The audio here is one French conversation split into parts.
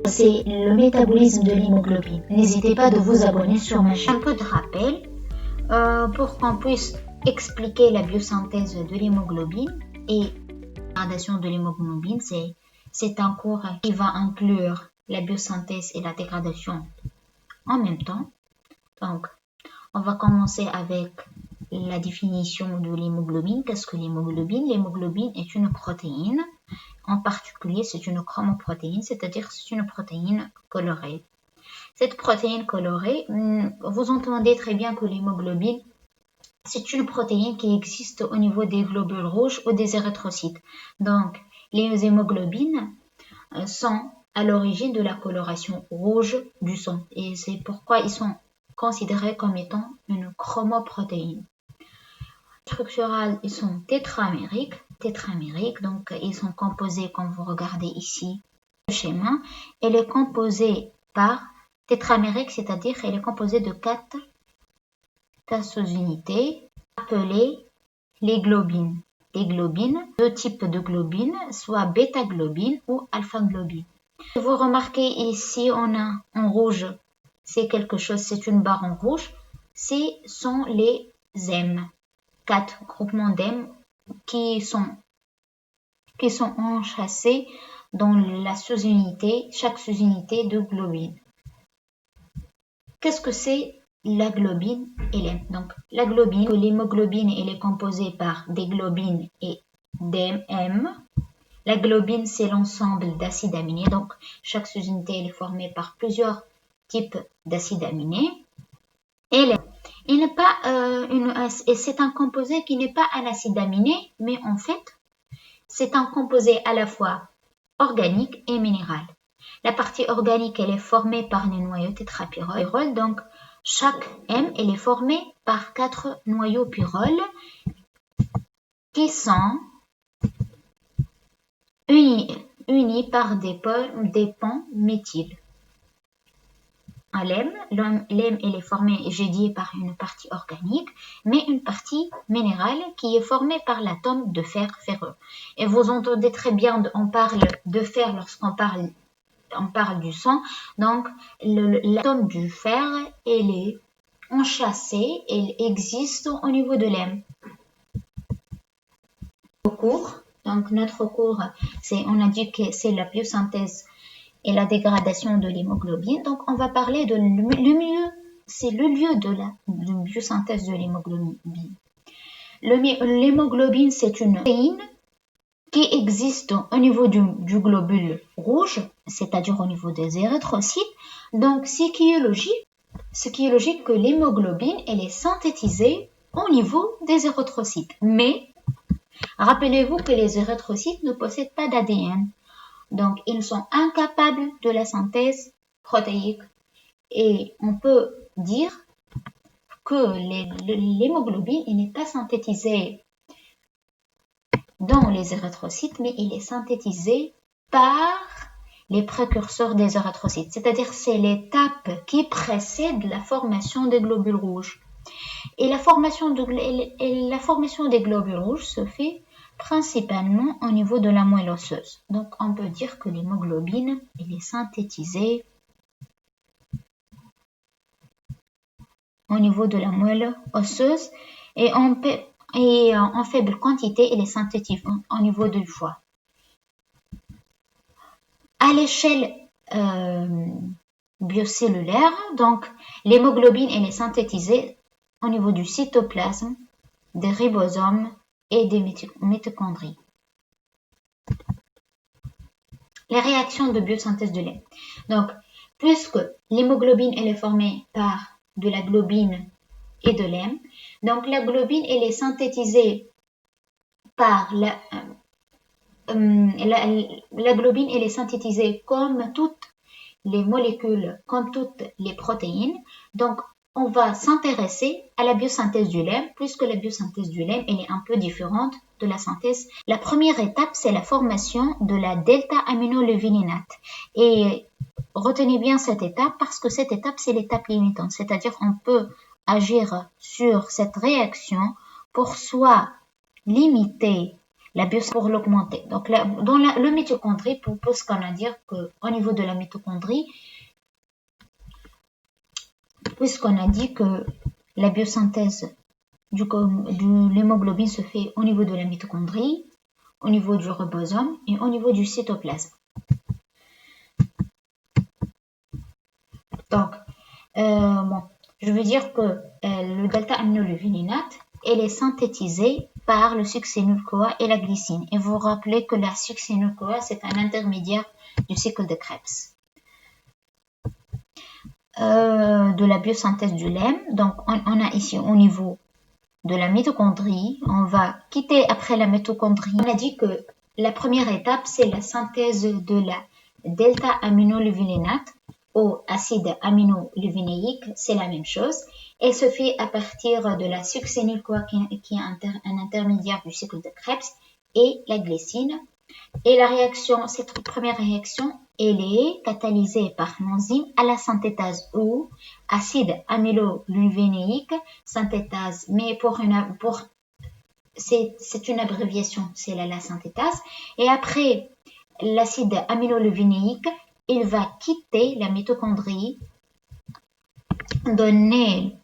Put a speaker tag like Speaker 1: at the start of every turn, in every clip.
Speaker 1: c'est le métabolisme de l'hémoglobine. N'hésitez pas de vous abonner sur ma chaîne.
Speaker 2: Un peu de rappel pour qu'on puisse expliquer la biosynthèse de l'hémoglobine et la dégradation de l'hémoglobine. C'est un cours qui va inclure la biosynthèse et la dégradation en même temps. Donc, on va commencer avec la définition de l'hémoglobine. Qu'est-ce que l'hémoglobine? L'hémoglobine est une protéine. En particulier, c'est une chromoprotéine, c'est-à-dire c'est une protéine colorée. Cette protéine colorée, vous entendez très bien que l'hémoglobine, c'est une protéine qui existe au niveau des globules rouges ou des érythrocytes. Donc, les hémoglobines sont à l'origine de la coloration rouge du sang. Et c'est pourquoi ils sont considérés comme étant une chromoprotéine. Structurales, ils sont tétramériques, donc ils sont composés, comme vous regardez ici, le schéma. Elle est composée par tétramérique, c'est-à-dire elle est composée de 4 sous-unités appelées les globines. Les globines, deux types de globines, soit bêta-globine ou alpha-globine. Vous remarquez ici, on a en rouge, c'est quelque chose, c'est une barre en rouge, ce sont les M. 4 groupements d'M qui sont enchâssés dans la sous-unité, chaque sous-unité de globine. Qu'est-ce que c'est la globine et l'M? Donc, la globine, l'hémoglobine, elle est composée par des globines et des M. La globine, c'est l'ensemble d'acides aminés. Donc, chaque sous-unité est formée par plusieurs types d'acides aminés. Et l'M. C'est un composé qui n'est pas un acide aminé, mais en fait, c'est un composé à la fois organique et minéral. La partie organique, elle est formée par les noyaux tétrapyroles. Donc, chaque M, elle est formée par 4 noyaux pyroles qui sont unis par des ponts méthyl. L'M, elle est formée, j'ai dit, par une partie organique, mais une partie minérale qui est formée par l'atome de fer ferreux. Et vous entendez très bien, on parle de fer lorsqu'on parle du sang. Donc, l'atome du fer, elle est enchâssée, elle existe au niveau de l'M. Donc, notre cours, on a dit que c'est la biosynthèse et la dégradation de l'hémoglobine. Donc, on va parler de c'est le lieu de la biosynthèse de l'hémoglobine. L'hémoglobine, c'est une protéine qui existe au niveau du globule rouge, c'est-à-dire au niveau des érythrocytes. Donc, ce qui est logique que l'hémoglobine, elle est synthétisée au niveau des érythrocytes. Mais, rappelez-vous que les érythrocytes ne possèdent pas d'ADN. Donc, ils sont incapables de la synthèse protéique. Et on peut dire que l'hémoglobine, il n'est pas synthétisé dans les érythrocytes, mais il est synthétisé par les précurseurs des érythrocytes. C'est-à-dire, c'est l'étape qui précède la formation des globules rouges. Et la formation des globules rouges se fait principalement au niveau de la moelle osseuse. Donc, on peut dire que l'hémoglobine, elle est synthétisée au niveau de la moelle osseuse et en faible quantité, elle est synthétisée au niveau du foie. À l'échelle biocellulaire, donc, l'hémoglobine, elle est synthétisée au niveau du cytoplasme, des ribosomes et des mitochondries. Les réactions de biosynthèse de l'M. Donc, puisque l'hémoglobine elle est formée par de la globine et de l'M, donc la globine elle est synthétisée par la globine elle est synthétisée comme toutes les molécules, comme toutes les protéines. Donc, on va s'intéresser à la biosynthèse du LEM, puisque la biosynthèse du LEM, elle est un peu différente de la synthèse. La première étape, c'est la formation de la delta-aminoleuvininate. Et retenez bien cette étape, parce que cette étape, c'est l'étape limitante. C'est-à-dire, on peut agir sur cette réaction pour soit limiter pour l'augmenter. Donc, dans le mitochondrie, puisqu'on a dit qu'au niveau de la mitochondrie, puisqu'on a dit que la biosynthèse de l'hémoglobine se fait au niveau de la mitochondrie, au niveau du ribosome et au niveau du cytoplasme. Donc, je veux dire que le delta-aminoleuvininate, elle est synthétisée par le succinyl-CoA et la glycine. Et vous vous rappelez que la succinyl-CoA, c'est un intermédiaire du cycle de Krebs. De la biosynthèse du lemme, donc on a ici au niveau de la mitochondrie, on va quitter après la mitochondrie. On a dit que la première étape, c'est la synthèse de la delta-aminoleuvininate au acide aminoleuvinéique, c'est la même chose. Elle se fait à partir de la succinyl-CoA qui est un intermédiaire du cycle de Krebs et la glycine. Et la réaction, cette première réaction, elle est catalysée par l'enzyme à la synthétase ou acide amyloleuvinéique synthétase, mais c'est une abréviation, c'est la synthétase. Et après l'acide amyloleuvinéique, il va quitter la mitochondrie, donner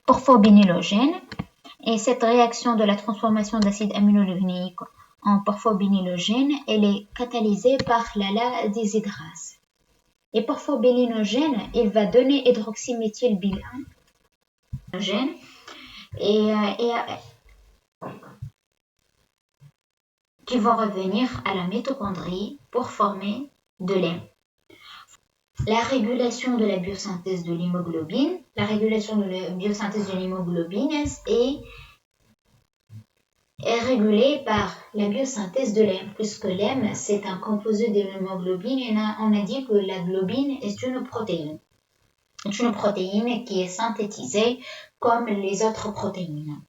Speaker 2: porphobinylogène. Et cette réaction de la transformation d'acide aminoleuvinéique en porphobinylogène, elle est catalysée par la déshydrase. Et porphobinylogène, il va donner hydroxyméthylbilane et qui vont revenir à la mitochondrie pour former de lait. La régulation de la biosynthèse de l'hémoglobine. La régulation de la biosynthèse de l'hémoglobine est régulée par la biosynthèse de l'hème, puisque l'hème, c'est un composé de l'hémoglobine et on a dit que la globine est une protéine. C'est une protéine qui est synthétisée comme les autres protéines.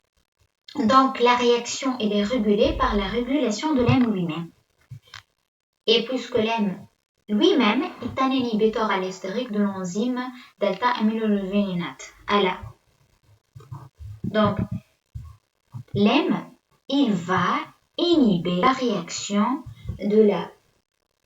Speaker 2: Donc, la réaction elle est régulée par la régulation de l'hème lui-même. Et puisque l'hème lui-même est un inhibiteur allostérique de l'enzyme delta-aminoleuvininate, ALA. Donc, l'hème, il va inhiber la réaction de la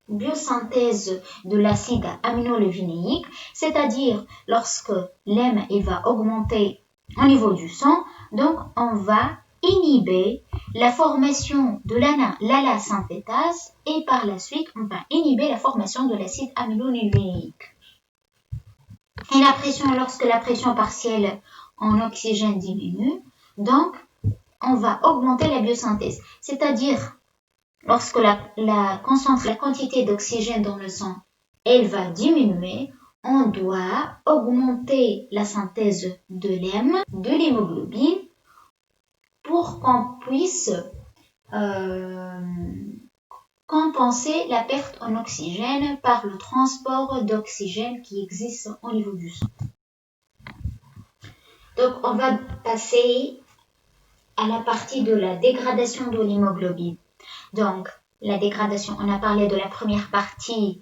Speaker 2: biosynthèse de l'acide aminoleuvinéique, c'est-à-dire lorsque l'hème il va augmenter au niveau du sang, donc on va inhiber la formation de l'ALA synthétase et par la suite on va inhiber la formation de l'acide aminoleuvinéique. Et la pression, lorsque la pression partielle en oxygène diminue, donc on va augmenter la biosynthèse, c'est-à-dire lorsque la quantité d'oxygène dans le sang elle va diminuer, on doit augmenter la synthèse de l'hémoglobine pour qu'on puisse compenser la perte en oxygène par le transport d'oxygène qui existe au niveau du sang. Donc, on va passer à la partie de la dégradation de l'hémoglobine. Donc, la dégradation, on a parlé de la première partie.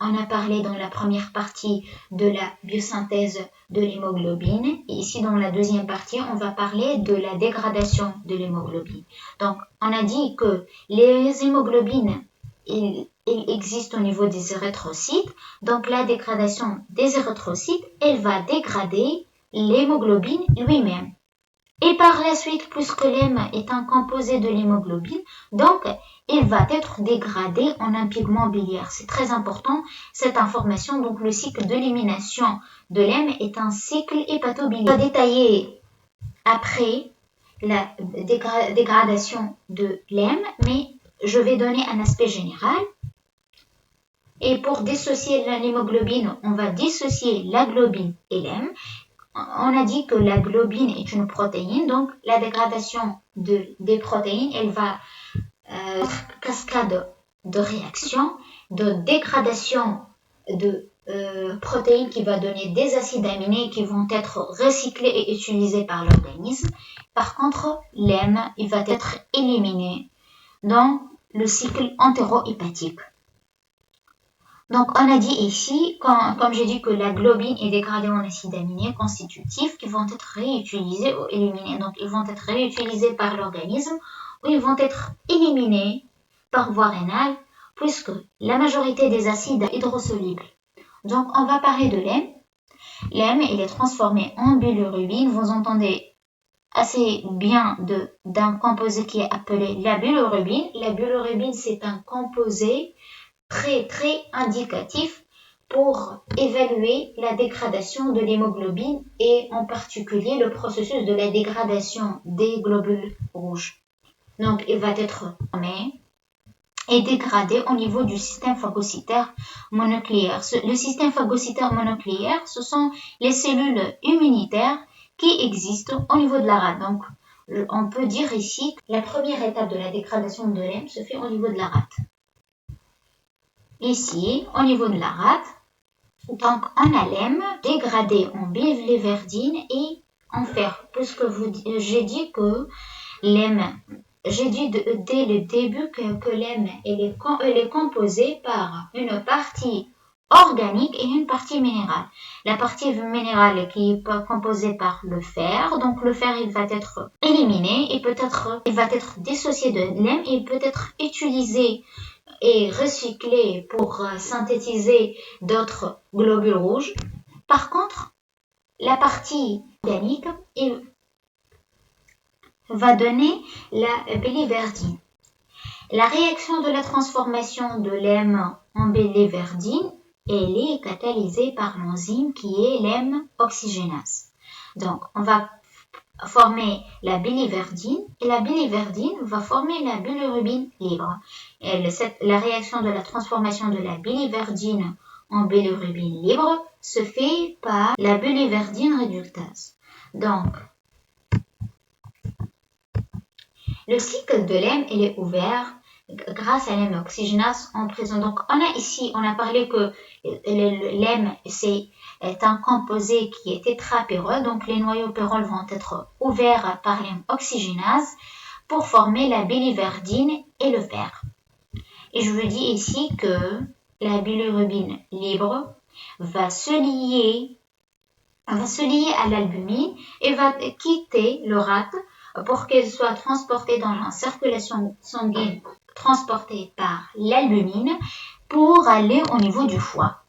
Speaker 2: On a parlé dans la première partie de la biosynthèse de l'hémoglobine. Et ici, dans la deuxième partie, on va parler de la dégradation de l'hémoglobine. Donc, on a dit que les hémoglobines, ils existent au niveau des érythrocytes. Donc, la dégradation des érythrocytes, elle va dégrader l'hémoglobine lui-même. Et par la suite, puisque l'hème est un composé de l'hémoglobine, donc il va être dégradé en un pigment biliaire. C'est très important cette information. Donc le cycle d'élimination de l'hème est un cycle hépatobiliaire. On va détailler après la dégradation de l'hème, mais je vais donner un aspect général. Et pour dissocier l'hémoglobine, on va dissocier la globine et l'hème. On a dit que la globine est une protéine, donc la dégradation des protéines, elle va cascade de réactions, de dégradation de protéines qui va donner des acides aminés qui vont être recyclés et utilisés par l'organisme. Par contre, l'hème, il va être éliminé dans le cycle entérohépatique. Donc, on a dit ici, comme j'ai dit que la globine est dégradée en acides aminés constitutifs qui vont être réutilisés ou éliminés. Donc, ils vont être réutilisés par l'organisme ou ils vont être éliminés par voie rénale puisque la majorité des acides hydrosolubles. Donc, on va parler de l'hème. L'hème, il est transformé en bilirubine. Vous entendez assez bien d'un composé qui est appelé la bilirubine. La bilirubine, c'est un composé très indicatif pour évaluer la dégradation de l'hémoglobine et en particulier le processus de la dégradation des globules rouges. Donc, il va être formé et dégradé au niveau du système phagocytaire mononucléaire. Le système phagocytaire mononucléaire, ce sont les cellules immunitaires qui existent au niveau de la rate. Donc, on peut dire ici que la première étape de la dégradation de l'hème se fait au niveau de la rate. Ici, au niveau de la rate, donc on a l'hème dégradé en biliverdine et en fer. Puisque j'ai dit que l'hème, j'ai dit dès le début que l'hème elle est composée par une partie organique et une partie minérale. La partie minérale qui est composée par le fer, donc le fer il va être éliminé et peut-être il va être dissocié de l'hème et peut être utilisé et recyclé pour synthétiser d'autres globules rouges. Par contre, la partie organique va donner la biliverdine. La réaction de la transformation de l'hème en biliverdine, elle est catalysée par l'enzyme qui est l'hème oxygénase. Donc, on va former la biliverdine et la biliverdine va former la bilirubine libre. Et la réaction de la transformation de la biliverdine en bilirubine libre se fait par la biliverdine réductase. Donc, le cycle de l'hème il est ouvert grâce à l'hème oxygénase en présence. Donc, on a parlé que l'hème est un composé qui est tétrapyrrole. Donc, les noyaux pyrroles vont être ouverts par l'hème oxygénase pour former la biliverdine et le fer. Et je vous dis ici que la bilirubine libre va se lier à l'albumine et va quitter le rate pour qu'elle soit transportée dans la circulation sanguine transportée par l'albumine pour aller au niveau du foie.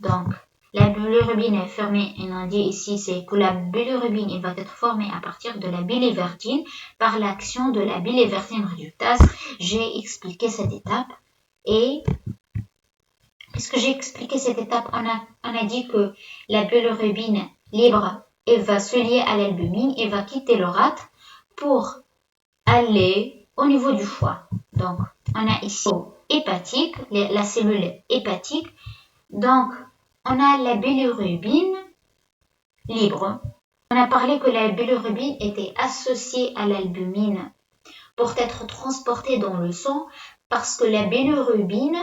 Speaker 2: Donc, la bilirubine est formée, et on dit ici, c'est que la bilirubine va être formée à partir de la biliverdine par l'action de la biliverdine réductase. J'ai expliqué cette étape et puisque j'ai expliqué cette étape, on a dit que la bilirubine libre elle va se lier à l'albumine et va quitter le rate pour aller au niveau du foie. Donc, on a ici hépatique, la cellule hépatique. Donc, on a la bilirubine libre. On a parlé que la bilirubine était associée à l'albumine pour être transportée dans le sang parce que la bilirubine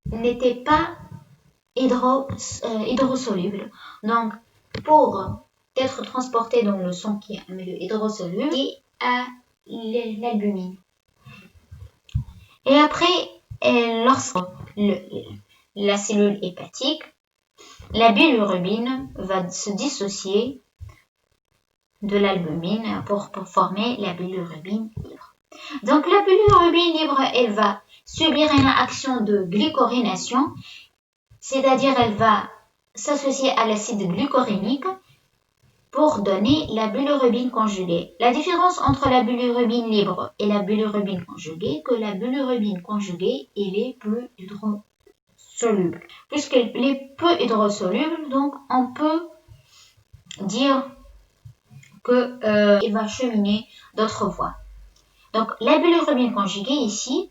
Speaker 2: n'était pas hydrosoluble. Donc, pour être transportée dans le sang qui est un milieu hydrosoluble, et à l'albumine. Et après, lorsque la cellule hépatique, la bilirubine va se dissocier de l'albumine pour former la bilirubine libre. Donc la bilirubine libre, elle va subir une action de glycorination, c'est-à-dire elle va s'associer à l'acide glucorénique pour donner la bilirubine conjuguée. La différence entre la bilirubine libre et la bilirubine conjuguée, que la bilirubine conjuguée, elle est plus hydrosoluble. Puisqu'elle est peu hydrosoluble, donc on peut dire qu'elle va cheminer d'autres voies. Donc la bilirubine conjuguée ici,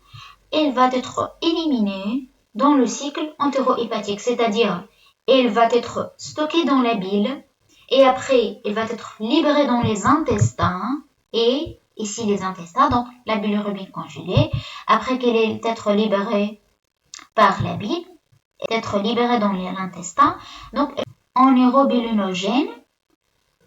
Speaker 2: elle va être éliminée dans le cycle entérohépatique, c'est-à-dire elle va être stockée dans la bile, et après, elle va être libérée dans les intestins, et ici les intestins, donc la bilirubine conjuguée, après qu'elle ait été libérée par la bile, être libérée dans l'intestin, donc en urobilinogène,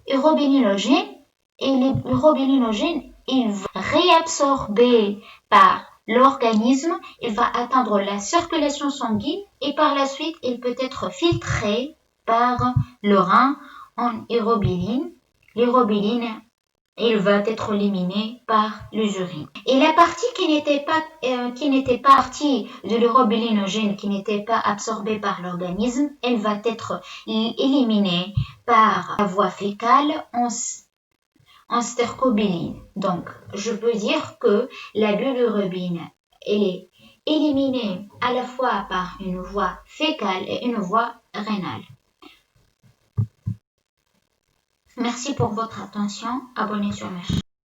Speaker 2: et l'urobilinogène, il va réabsorber par l'organisme, il va atteindre la circulation sanguine et par la suite, il peut être filtré par le rein en urobiline. L'urobiline, il va être éliminé par les urines. Et la partie qui n'était pas partie de l'urobilinogène, qui n'était pas absorbée par l'organisme, elle va être éliminée par la voie fécale en stercobiline. Donc, je peux dire que la bilirubine, elle est éliminée à la fois par une voie fécale et une voie rénale. Merci pour votre attention. Abonnez-vous sur ma chaîne.